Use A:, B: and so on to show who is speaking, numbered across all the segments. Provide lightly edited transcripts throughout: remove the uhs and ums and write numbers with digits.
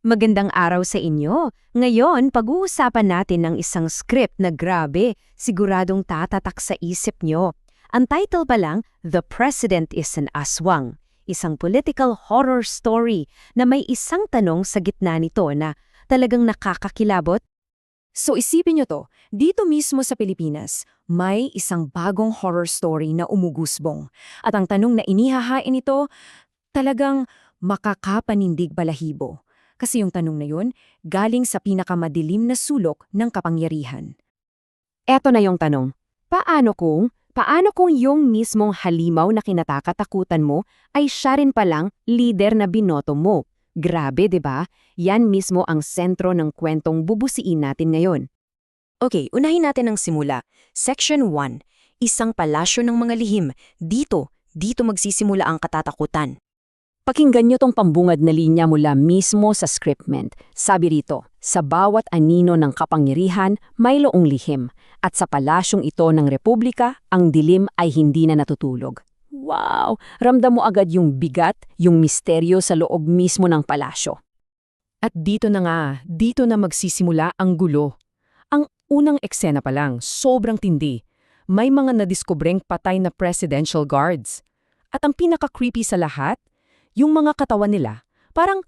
A: Magandang araw sa inyo. Ngayon, pag-uusapan natin ng isang script na grabe, siguradong tatatak sa isip nyo. Ang title pa lang, The President is an Aswang. Isang political horror story na may isang tanong sa gitna nito na talagang nakakakilabot.
B: So isipin nyo to, dito mismo sa Pilipinas, may isang bagong horror story na umugusbong. At ang tanong na inihahain ito, talagang makakapanindig balahibo. Kasi yung tanong na yun, galing sa pinakamadilim na sulok ng kapangyarihan.
A: Eto na yung tanong. Paano kung yung mismong halimaw na kinatakatakutan mo ay siya rin palang leader na binoto mo? Grabe, 'di ba? Yan mismo ang sentro ng kwentong bubusiin natin ngayon.
B: Okay, unahin natin ang simula. Section 1, isang palasyo ng mga lihim. Dito magsisimula ang katatakutan.
A: Pakinggan nyo tong pambungad na linya mula mismo sa scriptment. Sabi rito, sa bawat anino ng kapangyarihan, may loong lihim. At sa palasyong ito ng Republika, ang dilim ay hindi na natutulog. Wow! Ramdam mo agad yung bigat, yung misteryo sa loob mismo ng palasyo.
C: At dito na magsisimula ang gulo. Ang unang eksena pa lang, sobrang tindi. May mga nadiskubreng patay na presidential guards. At ang pinaka-creepy sa lahat, yung mga katawan nila, parang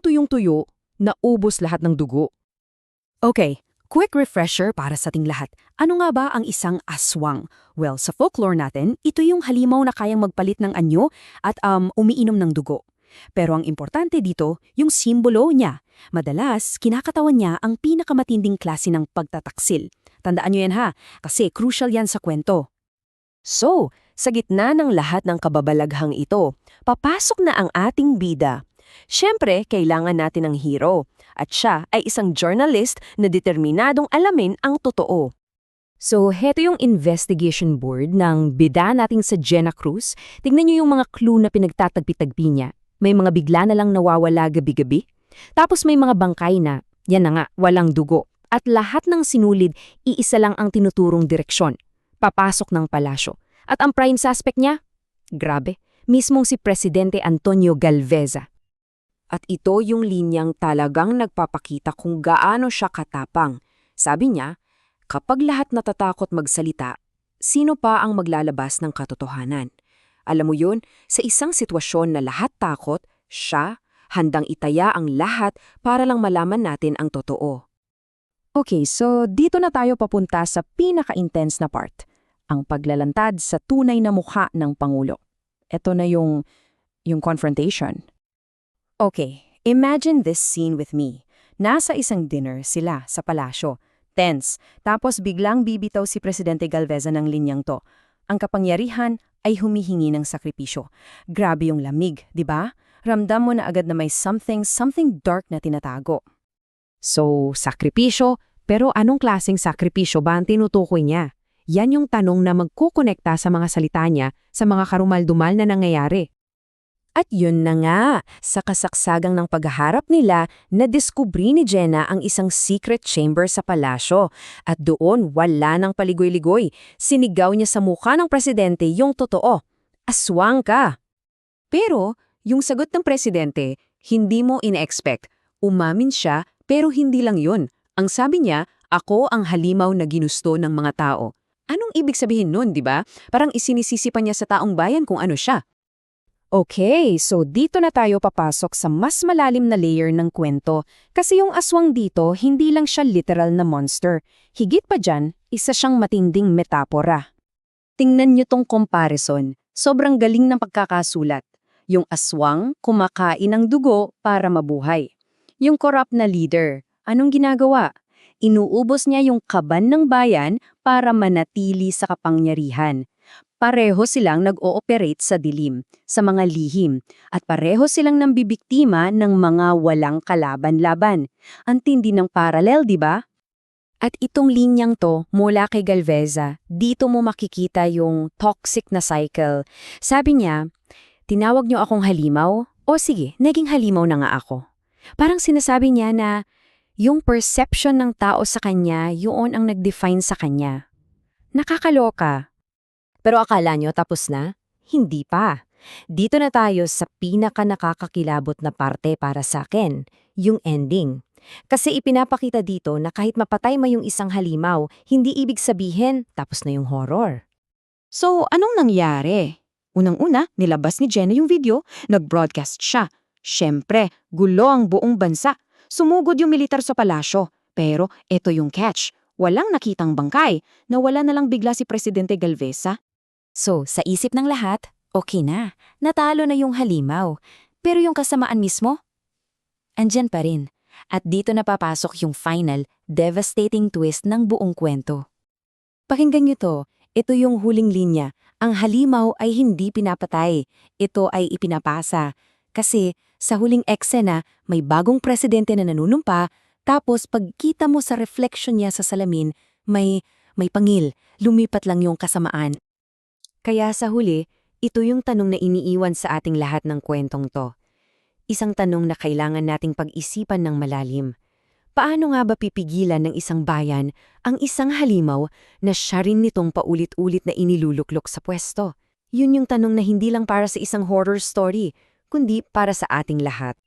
C: tuyong-tuyo, naubos lahat ng dugo.
B: Okay, quick refresher para sa ating lahat. Ano nga ba ang isang aswang? Well, sa folklore natin, ito yung halimaw na kayang magpalit ng anyo at umiinom ng dugo. Pero ang importante dito, yung simbolo niya. Madalas, kinakatawan niya ang pinakamatinding klase ng pagtataksil. Tandaan nyo yan ha, kasi crucial yan sa kwento. So, sa gitna ng lahat ng kababalaghang ito, papasok na ang ating bida. Siyempre, kailangan natin ng hero. At siya ay isang journalist na determinadong alamin ang totoo.
A: So, heto yung investigation board ng bida nating sa Jenna Cruz. Tignan nyo yung mga clue na pinagtatagpi-tagpi niya. May mga bigla na lang nawawala gabi-gabi. Tapos may mga bangkay na, yan na nga, walang dugo. At lahat ng sinulid, iisa lang ang tinuturong direksyon. Papasok ng palasyo. At ang prime suspect niya? Grabe, mismong si Presidente Antonio Galveza.
B: At ito yung linyang talagang nagpapakita kung gaano siya katapang. Sabi niya, kapag lahat natatakot magsalita, sino pa ang maglalabas ng katotohanan? Alam mo yun, sa isang sitwasyon na lahat takot, siya, handang itaya ang lahat para lang malaman natin ang totoo.
C: Okay, so dito na tayo papunta sa pinaka-intense na part. Ang paglalantad sa tunay na mukha ng Pangulo. Ito na yung confrontation.
B: Okay, imagine this scene with me. Nasa isang dinner sila sa palasyo. Tense. Tapos biglang bibitaw si Presidente Galveza ng linyang to. Ang kapangyarihan ay humihingi ng sakripisyo. Grabe yung lamig, di ba? Ramdam mo na agad na may something dark na tinatago.
A: So, sakripisyo, pero anong klaseng sakripisyo ba ang tinutukoy niya? Yan yung tanong na magkukonekta sa mga salita niya sa mga karumal-dumal na nangyayari.
B: At yun na nga, sa kasaksagang ng paghaharap nila, nadeskubri ni Jenna ang isang secret chamber sa palasyo. At doon, wala nang paligoy-ligoy. Sinigaw niya sa mukha ng presidente yung totoo. Aswang ka! Pero, yung sagot ng presidente, hindi mo ina-expect. Umamin siya, pero hindi lang yun. Ang sabi niya, ako ang halimaw na ginusto ng mga tao. Anong ibig sabihin nun, di ba? Parang isinisisi pa niya sa taong bayan kung ano siya.
C: Okay, so dito na tayo papasok sa mas malalim na layer ng kwento. Kasi yung aswang dito, hindi lang siya literal na monster. Higit pa dyan, isa siyang matinding metapora.
B: Tingnan niyo tong comparison. Sobrang galing ng pagkakasulat. Yung aswang, kumakain ng dugo para mabuhay. Yung corrupt na leader, anong ginagawa? Inuubos niya yung kaban ng bayan para manatili sa kapangyarihan. Pareho silang nag-ooperate sa dilim, sa mga lihim, at pareho silang nambibiktima ng mga walang kalaban-laban. Ang tindi ng parallel, di ba?
A: At itong linyang to, mula kay Galveza, dito mo makikita yung toxic na cycle. Sabi niya, tinawag niyo akong halimaw? O sige, naging halimaw na nga ako. Parang sinasabi niya na yung perception ng tao sa kanya, yun ang nag-define sa kanya. Nakakaloka. Pero akala nyo tapos na? Hindi pa. Dito na tayo sa pinaka-nakakakilabot na parte para sa akin, yung ending. Kasi ipinapakita dito na kahit mapatay mo yung isang halimaw, hindi ibig sabihin tapos na yung horror.
B: So, anong nangyari? Unang-una, nilabas ni Jenna yung video, nag-broadcast siya. Siyempre, gulo ang buong bansa. Sumugod yung militar sa palasyo. Pero eto yung catch. Walang nakitang bangkay. Nawala na lang bigla si Presidente Galveza.
A: So, sa isip ng lahat, okay na. Natalo na yung halimaw. Pero yung kasamaan mismo, andyan pa rin. At dito na papasok yung final, devastating twist ng buong kwento. Pakinggan nyo to. Ito yung huling linya. Ang halimaw ay hindi pinapatay. Ito ay ipinapasa. Kasi sa huling eksena, may bagong presidente na nanunumpa, tapos pagkita mo sa reflection niya sa salamin, may pangil. Lumipat lang yung kasamaan. Kaya sa huli, ito yung tanong na iniiwan sa ating lahat ng kwentong to. Isang tanong na kailangan nating pag-isipan ng malalim. Paano nga ba pipigilan ng isang bayan ang isang halimaw na siya rin nitong paulit-ulit na iniluluklok sa pwesto? Yun yung tanong na hindi lang para sa isang horror story, kundi para sa ating lahat.